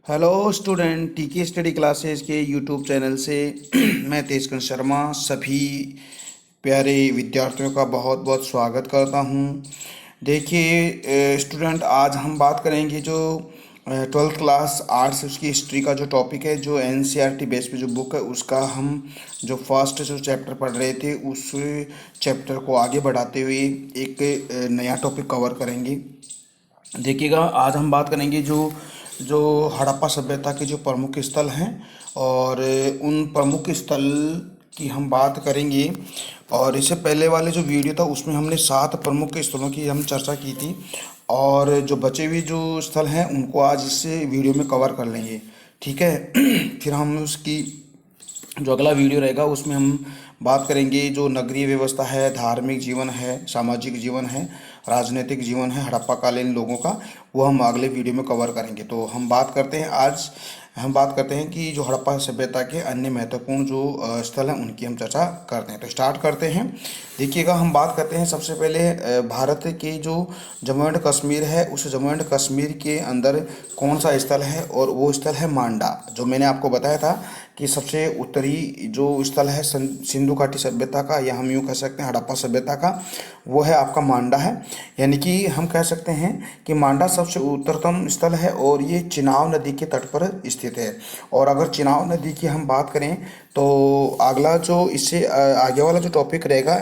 Hello student, टीके study classes के YouTube channel से मैं तेजकन शर्मा सभी प्यारे विद्यार्थियों का बहुत बहुत स्वागत करता हूं। देखिए स्टूडेंट, आज हम बात करेंगे जो 12th क्लास आर्ट्स उसकी हिस्ट्री का जो टॉपिक है, जो एनसीईआरटी बेस पे जो बुक है उसका हम जो फर्स्ट जो चैप्टर पढ़ रहे थे उस चैप्टर को आगे बढ़ाते हुए एक नया टॉपिक कवर करेंगे। देखिएगा, आज हम बात करेंगे जो जो हड़प्पा सभ्यता के जो प्रमुख स्थल हैं और उन प्रमुख स्थल की हम बात करेंगे। और इससे पहले वाले जो वीडियो था उसमें हमने 7 प्रमुख स्थलों की हम चर्चा की थी, और जो बचे हुए जो स्थल हैं उनको आज इस वीडियो में कवर कर लेंगे। ठीक है। फिर हम उसकी जो अगला वीडियो रहेगा उसमें हम बात करेंगे जो नगरीय व्यवस्था है, धार्मिक जीवन है, सामाजिक जीवन है, राजनीतिक जीवन है हड़प्पा कालीन लोगों का, वो हम अगले वीडियो में कवर करेंगे। तो हम बात करते हैं कि जो हड़प्पा सभ्यता के अन्य महत्वपूर्ण जो स्थल हैं उनकी हम चर्चा करते हैं। तो स्टार्ट करते हैं। देखिएगा, हम बात करते हैं सबसे पहले भारत के जो जम्मू एंड कश्मीर है, उस जम्मू एंड कश्मीर के अंदर कौन सा स्थल है, और वो स्थल है मांडा। जो मैंने आपको बताया था कि सबसे उत्तरी जो स्थल है सिंधु घाटी सभ्यता का, या हम यूँ कह सकते हैं हड़प्पा सभ्यता का, वो है आपका मांडा है। यानी कि हम कह सकते हैं कि मांडा सबसे उत्तरतम स्थल है और ये चिनाब नदी के तट पर स्थित है। और अगर चिनाब नदी की हम बात करें तो अगला जो इससे आगे वाला जो टॉपिक रहेगा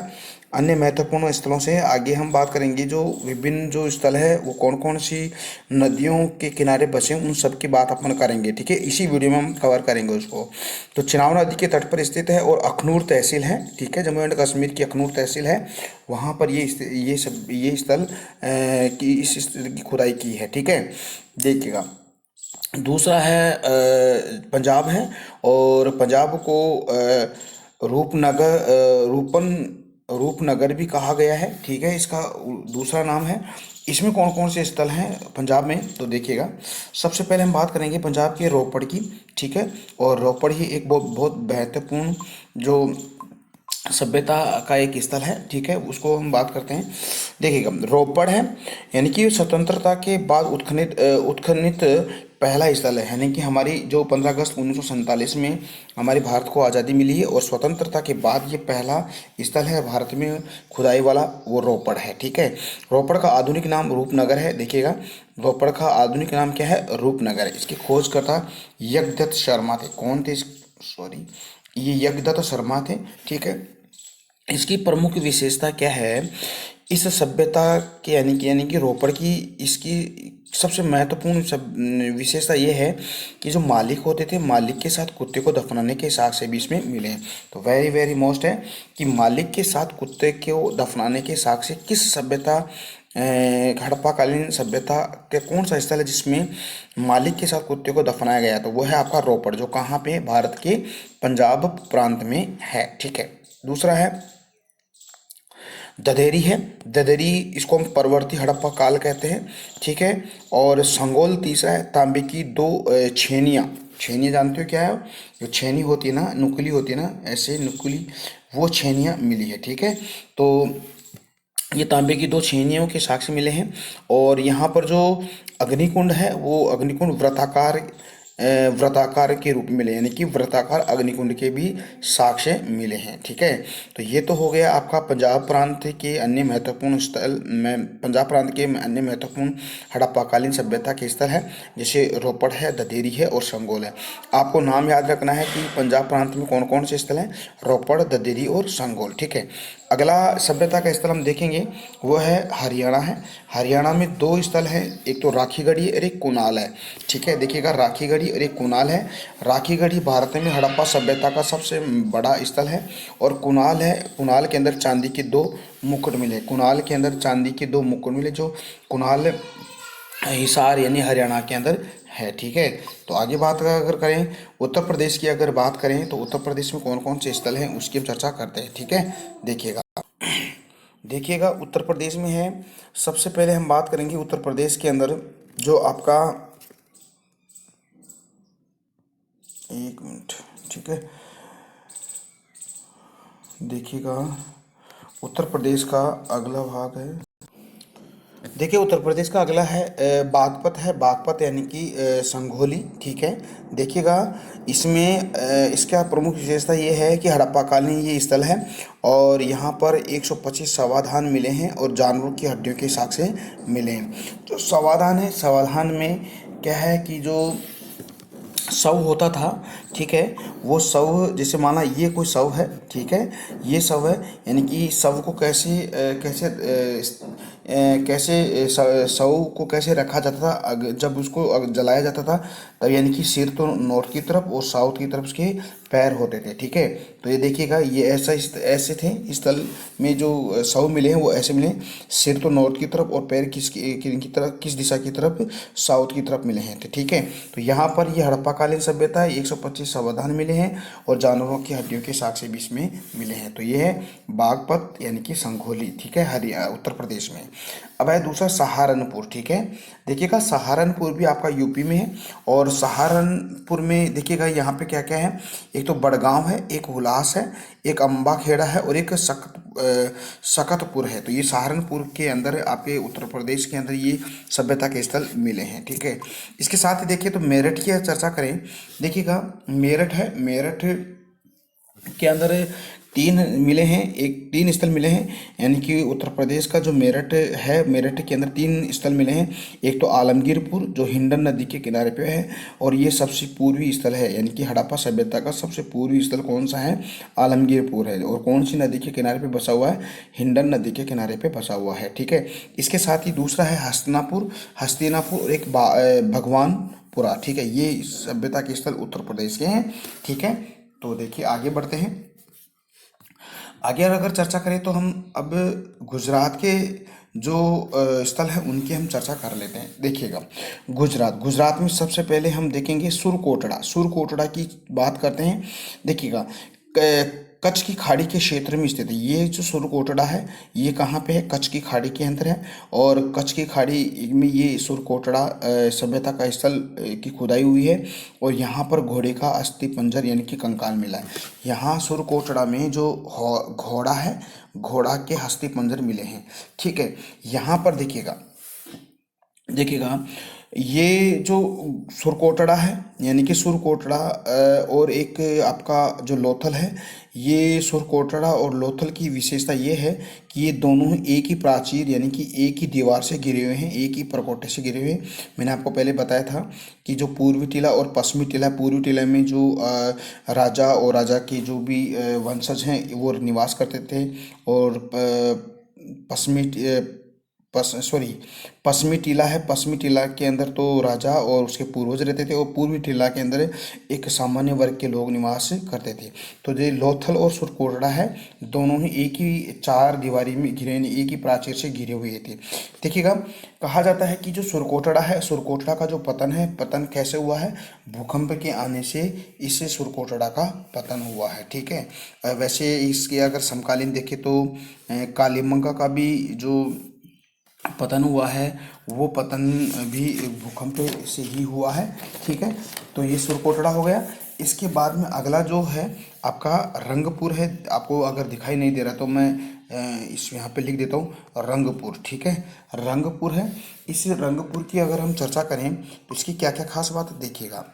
अन्य महत्वपूर्ण स्थलों से, आगे हम बात करेंगे जो विभिन्न जो स्थल है वो कौन कौन सी नदियों के किनारे बसे उन सब की बात अपन करेंगे। ठीक है, इसी वीडियो में हम कवर करेंगे उसको। तो चिनाब नदी के तट पर स्थित है और अखनूर तहसील है। ठीक है, जम्मू एंड कश्मीर की अखनूर तहसील है, वहाँ पर ये स्थल की इस स्थल की खुदाई की है। ठीक है, देखिएगा। दूसरा है पंजाब है, और पंजाब को रूपनगर भी कहा गया है। ठीक है, इसका दूसरा नाम है। इसमें कौन कौन से स्थल हैं पंजाब में, तो देखिएगा। सबसे पहले हम बात करेंगे पंजाब के रोपड़ की। ठीक है, और रोपड़ ही एक बहुत बहुत महत्वपूर्ण जो सभ्यता का एक स्थल है। ठीक है, उसको हम बात करते हैं। देखिएगा, रोपड़ है यानी कि स्वतंत्रता के बाद उत्खनित पहला स्थल है। यानी कि हमारी जो 15 अगस्त 1947 में हमारे भारत को आज़ादी मिली है, और स्वतंत्रता के बाद ये पहला स्थल है भारत में खुदाई वाला, वो रोपड़ है। ठीक है, रोपड़ का आधुनिक नाम रूपनगर है। देखिएगा, रोपड़ का आधुनिक नाम क्या है? रूपनगर। इसकी खोजकर्ता यज्ञदत्त शर्मा थे। कौन थे? सॉरी, ये यज्ञदत्त शर्मा थे। ठीक है, इसकी प्रमुख विशेषता क्या है? इस सभ्यता के यानी कि रोपड़ की इसकी सबसे महत्वपूर्ण विशेषता ये है कि जो मालिक होते थे, मालिक के साथ कुत्ते को दफनाने के साक्ष्य भी इसमें मिले हैं। तो वेरी वेरी मोस्ट है कि मालिक के साथ कुत्ते को दफनाने के साक्ष्य किस सभ्यता, हड़प्पाकालीन सभ्यता के कौन सा स्थल है जिसमें मालिक के साथ कुत्ते को दफनाया गया? तो वो है आपका रोपड़, जो कहाँ पे है? भारत के पंजाब प्रांत में है। ठीक है, दूसरा है ददेरी है। ददेरी, इसको हम परवर्ती हड़प्पा काल कहते हैं। ठीक है, और संगोल तीसरा है। तांबे की 2 छेनियाँ। छेनियाँ जानते हो क्या है? जो छेनी होती है ना, नुकीली होती है ना, ऐसे नुकीली, वो छेनियाँ मिली है। ठीक है, तो ये तांबे की 2 छेनियों के साक्ष्य मिले हैं। और यहाँ पर जो अग्निकुंड है वो अग्निकुंड व्रताकार के रूप में मिले, यानी कि व्रताकार अग्निकुंड के भी साक्ष्य मिले हैं। ठीक है, तो ये तो हो गया आपका पंजाब प्रांत के अन्य महत्वपूर्ण स्थल में, पंजाब प्रांत के अन्य महत्वपूर्ण हड़प्पाकालीन सभ्यता के स्थल है, जैसे रोपड़ है, ददेरी है और संगोल है। आपको नाम याद रखना है कि पंजाब प्रांत में कौन कौन से स्थल हैं? रोपड़, ददेरी और संगोल। ठीक है, अगला सभ्यता का स्थल हम देखेंगे वो है हरियाणा है। हरियाणा में 2 स्थल हैं, एक तो राखीगढ़ी और एक कुनाल है। ठीक है, देखिएगा, राखीगढ़ी और एक कुनाल है। राखीगढ़ी भारत में हड़प्पा सभ्यता का सबसे बड़ा स्थल है, और कुनाल है, कुनाल के अंदर चांदी के 2 मुकुट मिले। कुनाल के अंदर चांदी के 2 मुकुट मिले, जो कुनाल हिसार यानी हरियाणा के अंदर है। ठीक है, तो आगे बात अगर करें उत्तर प्रदेश की, अगर बात करें तो उत्तर प्रदेश में कौन कौन से स्थल हैं उसकी हम चर्चा करते हैं। ठीक है, देखिएगा। देखिएगा, उत्तर प्रदेश में है, सबसे पहले हम बात करेंगे उत्तर प्रदेश के अंदर जो आपका, एक मिनट। ठीक है, देखिएगा, उत्तर प्रदेश का अगला भाग है, देखिए उत्तर प्रदेश का अगला है बागपत है। बागपत यानी कि संघोली, ठीक है। देखिएगा इसमें इसका प्रमुख विशेषता ये है कि हड़प्पाकालीन ये स्थल है और यहाँ पर 125 समाधान मिले हैं और जानवरों की हड्डियों के साक्ष्य से मिले हैं। जो समाधान है, समाधान में क्या है कि जो शव होता था, ठीक है, वो शव जैसे माना ये कोई शव है, ठीक है, ये शव है, यानी कि शव को कैसे कैसे शव को कैसे रखा जाता था जब उसको जलाया जाता था, तब यानी कि सिर तो नॉर्थ की तरफ और साउथ की तरफ उसके पैर होते थे, ठीक है। तो ये देखिएगा ये ऐसे थे स्थल में जो शव मिले हैं वो ऐसे मिले हैं, सिर तो नॉर्थ की तरफ और पैर की तरफ, किस दिशा की तरफ, साउथ की तरफ मिले हैं, तो ठीक है। तो यहाँ पर ये हड़प्पाकालीन सभ्यता है, 125 समाधान मिले हैं और जानवरों की हड्डियों के साक्ष्य भी इसमें मिले हैं। तो ये है बागपत यानी कि संघोली, ठीक है, हरियाणा उत्तर प्रदेश में। अब है दूसरा सहारनपुर, ठीक है। देखिएगा सहारनपुर भी आपका यूपी में है और सहारनपुर में देखिएगा यहाँ पे क्या क्या है, एक तो बड़गांव है, एक हुलास है, एक अम्बा खेड़ा है और एक सकतपुर है। तो ये सहारनपुर के अंदर आपके उत्तर प्रदेश के अंदर ये सभ्यता के स्थल मिले हैं, ठीक है। इसके साथ ही देखिए तो मेरठ की चर्चा करें, देखिएगा मेरठ है, मेरठ के अंदर तीन मिले हैं, एक तीन स्थल मिले हैं, यानी कि उत्तर प्रदेश का जो मेरठ है, मेरठ के अंदर तीन स्थल मिले हैं। एक तो आलमगीरपुर जो हिंडन नदी के किनारे पे है और ये सबसे पूर्वी स्थल है, यानी कि हड़प्पा सभ्यता का सबसे पूर्वी स्थल कौन सा है, आलमगीरपुर है। और कौन सी नदी के किनारे पे बसा हुआ है, हिंडन नदी के किनारे पे बसा हुआ है, ठीक है। इसके साथ ही दूसरा है हस्तिनापुर, हस्तिनापुर और एक भगवानपुरा, ठीक है। ये सभ्यता के स्थल उत्तर प्रदेश के हैं, ठीक है। तो देखिए आगे बढ़ते हैं। आगे अगर चर्चा करें तो हम अब गुजरात के जो स्थल है उनकी हम चर्चा कर लेते हैं। देखिएगा गुजरात, गुजरात में सबसे पहले हम देखेंगे सुरकोटड़ा, सुरकोटड़ा की बात करते हैं। देखिएगा कच्छ की खाड़ी के क्षेत्र में स्थित है ये जो सुरकोटड़ा है, ये कहाँ पे है, कच्छ की खाड़ी के अंदर है और कच्छ की खाड़ी में ये सुरकोटड़ा सभ्यता का स्थल की खुदाई हुई है और यहाँ पर घोड़े का अस्थि पंजर यानी कि कंकाल मिला है। यहाँ सुरकोटड़ा में जो घोड़ा है, घोड़ा के अस्थि पंजर मिले हैं, ठीक है। यहाँ पर देखिएगा, देखिएगा ये जो सुरकोटड़ा है यानी कि सुरकोटड़ा और एक आपका जो लोथल है, ये सुरकोटड़ा और लोथल की विशेषता ये है कि ये दोनों एक ही प्राचीर यानी कि एक ही दीवार से घिरे हुए हैं, एक ही प्रकोटे से घिरे हुए हैं। मैंने आपको पहले बताया था कि जो पूर्वी टीला और पश्चिमी टीला, पूर्वी टीला में जो राजा और राजा के जो भी वंशज हैं वो निवास करते थे और पश्चिमी पश्चिमी टीला है, पश्चिमी टीला के अंदर तो राजा और उसके पूर्वज रहते थे और पूर्वी टीला के अंदर एक सामान्य वर्ग के लोग निवास करते थे। तो जो लोथल और सुरकोटड़ा है दोनों ही एक ही चार दीवारी में घिरे, एक ही प्राचीर से घिरे हुए थे। देखिएगा कहा जाता है कि जो सुरकोटड़ा है, सुरकोटड़ा का जो पतन है, पतन कैसे हुआ है, भूकंप के आने से इससे सुरकोटड़ा का पतन हुआ है, ठीक है। वैसे इसके अगर समकालीन देखें तो कालीमंगा का भी जो पतन हुआ है वो पतन भी भूकंप से ही हुआ है, ठीक है। तो ये सुरकोटड़ा हो गया। इसके बाद में अगला जो है आपका रंगपुर है। आपको अगर दिखाई नहीं दे रहा तो मैं इस यहाँ पे लिख देता हूँ रंगपुर, ठीक है, रंगपुर है। इस रंगपुर की अगर हम चर्चा करें तो इसकी क्या क्या खास बात है, देखिएगा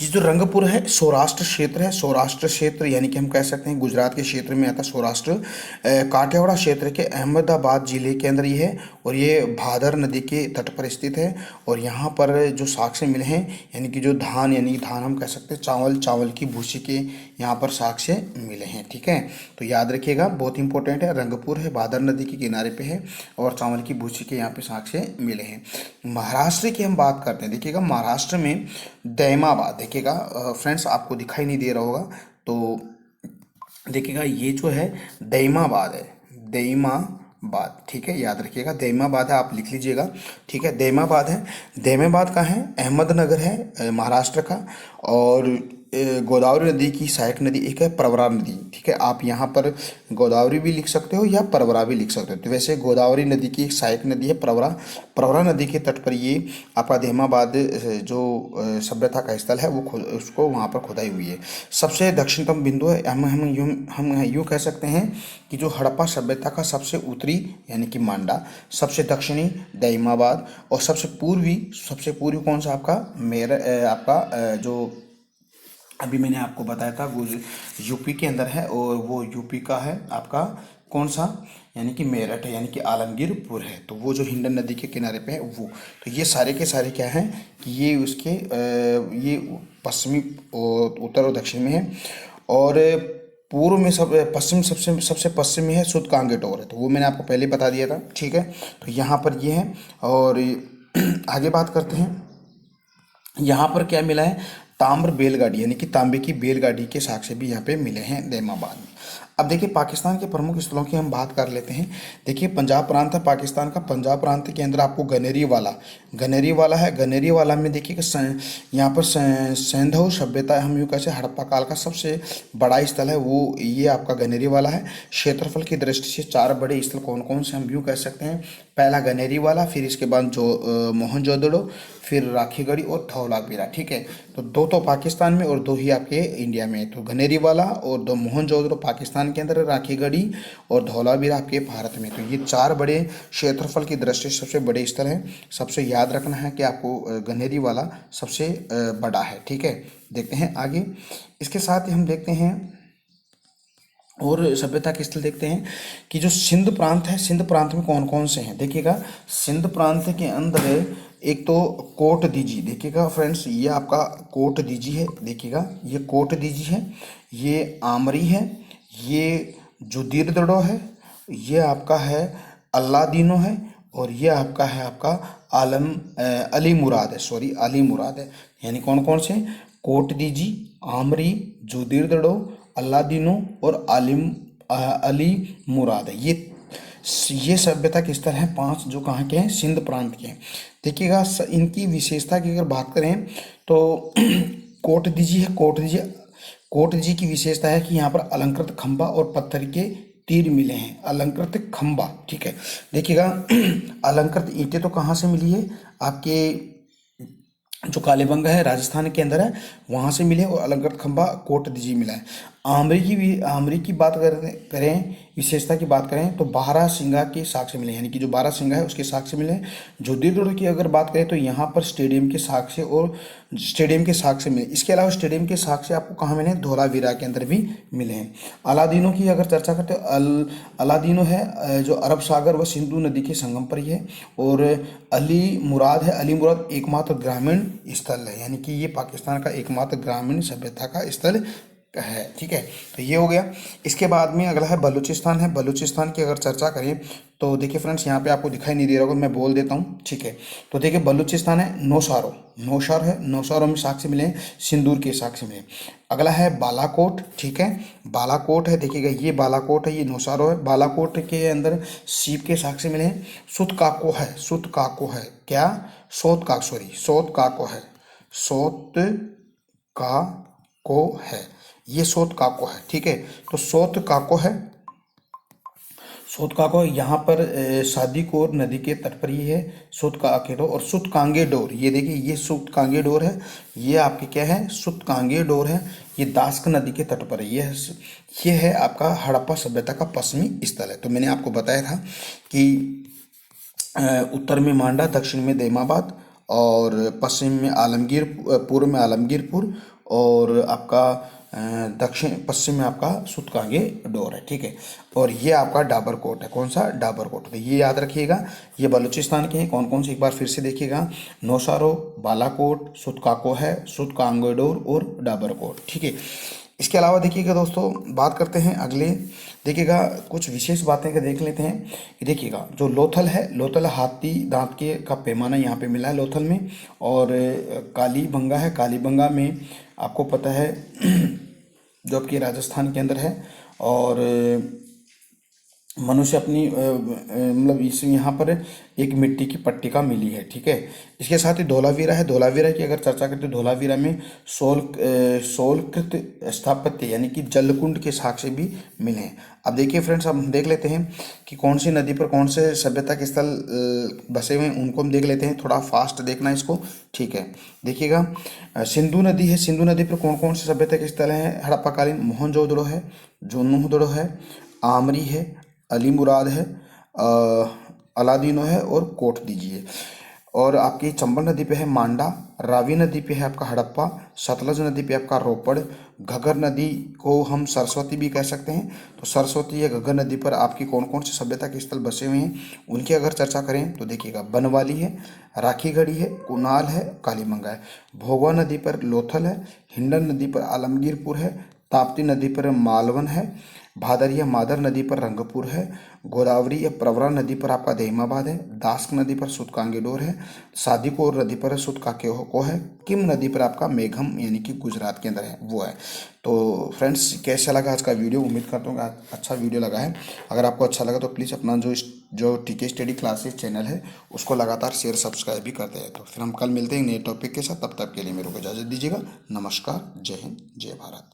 ये जो रंगपुर है सौराष्ट्र क्षेत्र है, सौराष्ट्र क्षेत्र यानी कि हम कह सकते हैं गुजरात के क्षेत्र में आता है सौराष्ट्र। काठियावाड़ क्षेत्र के अहमदाबाद जिले के अंदर ये है और ये भादर नदी के तट पर स्थित है। और यहाँ पर जो साक्ष्य मिले हैं यानी कि जो धान यानी कि धान हम कह सकते हैं चावल, चावल की भूसी के यहाँ पर साक्ष्य मिले हैं, ठीक है। तो याद रखिएगा बहुत इंपॉर्टेंट है, रंगपुर है, भादर नदी के किनारे पे है और चावल की भूसी के यहाँ पे साक्ष्य मिले हैं। महाराष्ट्र की हम बात करते हैं। देखिएगा महाराष्ट्र में दैमाबाद, देखिएगा फ्रेंड्स आपको दिखाई नहीं दे रहा होगा तो देखिएगा ये जो है दैमाबाद है, दैमाबाद, ठीक है, याद रखिएगा दैमाबाद है, आप लिख लीजिएगा, ठीक है। दैमाबाद है, दैमाबाद का है, अहमदनगर है महाराष्ट्र का। और गोदावरी नदी की सहायक नदी एक है प्रवरा नदी, ठीक है। आप यहाँ पर गोदावरी भी लिख सकते हो या प्रवरा भी लिख सकते हो। तो वैसे गोदावरी नदी की एक सहायक नदी है प्रवरा। प्रवरा नदी के तट पर ये आपका देहमाबाद जो सभ्यता का स्थल है वो उसको वहाँ पर खुदाई हुई है। सबसे दक्षिणतम बिंदु है, हम यूँ कह सकते हैं कि जो हड़प्पा सभ्यता का सबसे उत्तरी यानी कि मांडा, सबसे दक्षिणी दहिमाबाद, और सबसे पूर्वी कौन सा आपका आपका जो अभी मैंने आपको बताया था वो यूपी के अंदर है, और वो यूपी का है आपका कौन सा, यानी कि मेरठ है, यानी कि आलमगीरपुर है। तो वो जो हिंडन नदी के किनारे पे है वो। तो ये सारे के सारे क्या हैं कि ये उसके ये पश्चिमी और उत्तर और दक्षिण में है, और पूर्व में पश्चिम सबसे पश्चिम में है सुध कांगेटोर है। तो वो मैंने आपको पहले बता दिया था, ठीक है। तो यहाँ पर ये है, और आगे बात करते हैं। यहाँ पर क्या मिला है, ताम्र बैलगाड़ी यानी कि तांबे की बैलगाड़ी के साक्ष्य भी यहाँ पे मिले हैं दैमाबाद में। अब देखिए पाकिस्तान के प्रमुख स्थलों की हम बात कर लेते हैं। देखिए पंजाब प्रांत है पाकिस्तान का, पंजाब प्रांत के अंदर आपको गनेरी वाला है। गनेरी वाला में देखिए यहाँ पर सैंधव सभ्यता, हम यूँ कैसे हड़प्पा काल का सबसे बड़ा स्थल है वो ये आपका गनेरी वाला है। क्षेत्रफल की दृष्टि से 4 बड़े स्थल कौन कौन से हम यूँ कह सकते हैं, पहला गनेरी वाला, फिर इसके बाद मोहनजोदड़ो, फिर राखीगढ़ी और धौलावीरा, ठीक है। तो 2 तो पाकिस्तान में और 2 ही आपके इंडिया में। तो गनेरी वाला और 2 मोहनजोदड़ो पाकिस्तान के अंदर, राखीगढ़ी और धौलावीरा आपके भारत में। तो ये 4 बड़े क्षेत्रफल की दृष्टि से सबसे बड़े स्थल हैं। सबसे याद रखना है कि आपको गनेरी वाला सबसे बड़ा है, ठीक है। देखते हैं आगे, इसके साथ ही हम देखते हैं और सभ्यता के स्थल देखते हैं कि जो सिंध प्रांत है, सिंध प्रांत में कौन कौन से हैं। देखिएगा सिंध प्रांत के अंदर एक तो कोट दीजी, देखिएगा फ्रेंड्स ये आपका कोट दीजी है, देखिएगा ये कोट दीजी है, ये आमरी है, ये जुदीरदड़ो है, ये आपका है अल्लादीनो है, और ये आपका है आपका अली मुराद है, सॉरी अली मुराद है। यानी कौन कौन से, कोट दीजी, आमरी, जुदीरदड़ो, अल्लादीनो और अली मुराद है। ये सभ्यता के स्तर हैं 5 जो कहाँ के हैं, सिंध प्रांत के हैं। देखिएगा इनकी विशेषता की अगर बात करें तो कोट दीजी है, कोट दीजी की विशेषता है कि यहाँ पर अलंकृत खंबा और पत्थर के तीर मिले हैं, अलंकृत खंबा, ठीक है। देखिएगा अलंकृत ईंटें तो कहाँ से मिली है, आपके जो कालीबंगा है राजस्थान के अंदर है वहाँ से मिले, और अलंकृत खंबा कोट दीजी मिला है। आमरी की बात करें विशेषता की बात करें तो बारहसिंगा के साक्ष्य मिले, यानी कि जो बारहसिंगा है उसके साक्ष्य मिले। जोधीदुर्ग की अगर बात करें तो यहाँ पर स्टेडियम के साक्ष्य मिले। इसके अलावा स्टेडियम के साक्ष्य आपको कहाँ मिले, धौलावीरा के अंदर भी मिले हैं। अलादीनो की अगर चर्चा करते हो, अलादीनो है जो अरब सागर व सिंधु नदी के संगम पर ही है। और अली मुराद एकमात्र ग्रामीण स्थल है, यानी कि ये पाकिस्तान का एकमात्र ग्रामीण सभ्यता का स्थल है, ठीक है। तो ये हो गया। इसके बाद में अगला है बलूचिस्तान है। बलूचिस्तान की अगर चर्चा करें तो देखिए फ्रेंड्स यहाँ पे आपको दिखाई नहीं दे रहा होगा, मैं बोल देता हूँ, ठीक है। तो देखिए बलूचिस्तान है, नौशार है, नौशारों में साक्ष्य मिले, सिंदूर के साक्ष्य मिले। अगला है बालाकोट, ठीक है, बालाकोट है, देखिएगा ये बालाकोट है, ये नौशारो है। बालाकोट के अंदर सीप के साक्ष्य मिले। सुत काको है क्या, सोत काको है, ये सोत काको है, ठीक है। तो सोत काको यहाँ पर सादीकोर नदी के तट पर ही है सुत काकेडोर और सुत कांगे डोर। ये देखिए ये सुत कांगे डोर है, ये आपके क्या है, सुत कांगे डोर है, ये दास्क नदी के तट पर है। ये है आपका हड़प्पा सभ्यता का पश्चिमी स्थल है। तो मैंने आपको बताया था कि उत्तर में मांडा, दक्षिण में दैमाबाद, और पश्चिम में पूर्व में आलमगीरपुर, और आपका दक्षिण पश्चिम में आपका सुतकांगे डोर है, ठीक है। और ये आपका डाबरकोट है, कौन सा, डाबरकोट। तो ये याद रखिएगा, ये बलूचिस्तान के हैं कौन कौन से, एक बार फिर से देखिएगा, नौशारो, बालाकोट, सुतकाको है, सुतकांगे डोर और डाबरकोट, ठीक है। इसके अलावा देखिएगा दोस्तों, बात करते हैं अगले, देखिएगा कुछ विशेष बातें का देख लेते हैं कि देखिएगा जो लोथल है, हाथी दांत के का पैमाना यहाँ पे मिला है लोथल में। और कालीबंगा है, कालीबंगा में आपको पता है जो आपके राजस्थान के अंदर है। और मनुष्य अपनी मतलब इस यहाँ पर एक मिट्टी की पट्टिका मिली है, ठीक है। इसके साथ ही धोलावीरा है। धोलावीरा की अगर चर्चा करें तो धोलावीरा में शोलकृत स्थापत्य यानी कि जलकुंड के साक्ष्य भी मिले हैं। अब देखिए फ्रेंड्स, अब हम देख लेते हैं कि कौन सी नदी पर कौन से सभ्यता के स्थल बसे हुए हैं, उनको हम देख लेते हैं। थोड़ा फास्ट देखना इसको, ठीक है। देखिएगा, सिंधु नदी है। सिंधु नदी पर कौन कौन से सभ्यता के स्थल हैं? हड़प्पाकालीन मोहनजोदड़ो है, जोन्नुदड़ो है, आमरी है, अली मुराद है, अलादीनो है और कोट दीजिए। और आपकी चंबल नदी पे है मांडा, रावी नदी पे है आपका हड़प्पा, सतलज नदी पे आपका रोपड़, घग्गर नदी को हम सरस्वती भी कह सकते हैं। तो सरस्वती या घग्गर नदी पर आपकी कौन कौन सी सभ्यता के स्थल बसे हुए हैं, उनकी अगर चर्चा करें तो देखिएगा, बनवाली है, राखीगढ़ी है, कुनाल है, कालीमंगा है। भोगवा नदी पर लोथल है, हिंडन नदी पर आलमगीरपुर है, ताप्ती नदी पर मालवन है, भादर मादर नदी पर रंगपुर है, गोदावरी या प्रवरा नदी पर आपका दहिमाबाद है, दास्क नदी पर सुतकांगेडोर है, सादीकोर नदी पर सुतकाकेको है, किम नदी पर आपका मेघम यानी कि गुजरात के अंदर है वो है। तो फ्रेंड्स, कैसा लगा आज का वीडियो? उम्मीद करता हूँ कि अच्छा वीडियो लगा है। अगर आपको अच्छा लगा तो प्लीज़ अपना जो टीके स्टडी क्लासेस चैनल है उसको लगातार शेयर सब्सक्राइब भी करते हैं। तो फिर हम कल मिलते हैं नए टॉपिक के साथ। तब तक के लिए मेरे को इजाज़त दीजिएगा। नमस्कार, जय हिंद, जय भारत।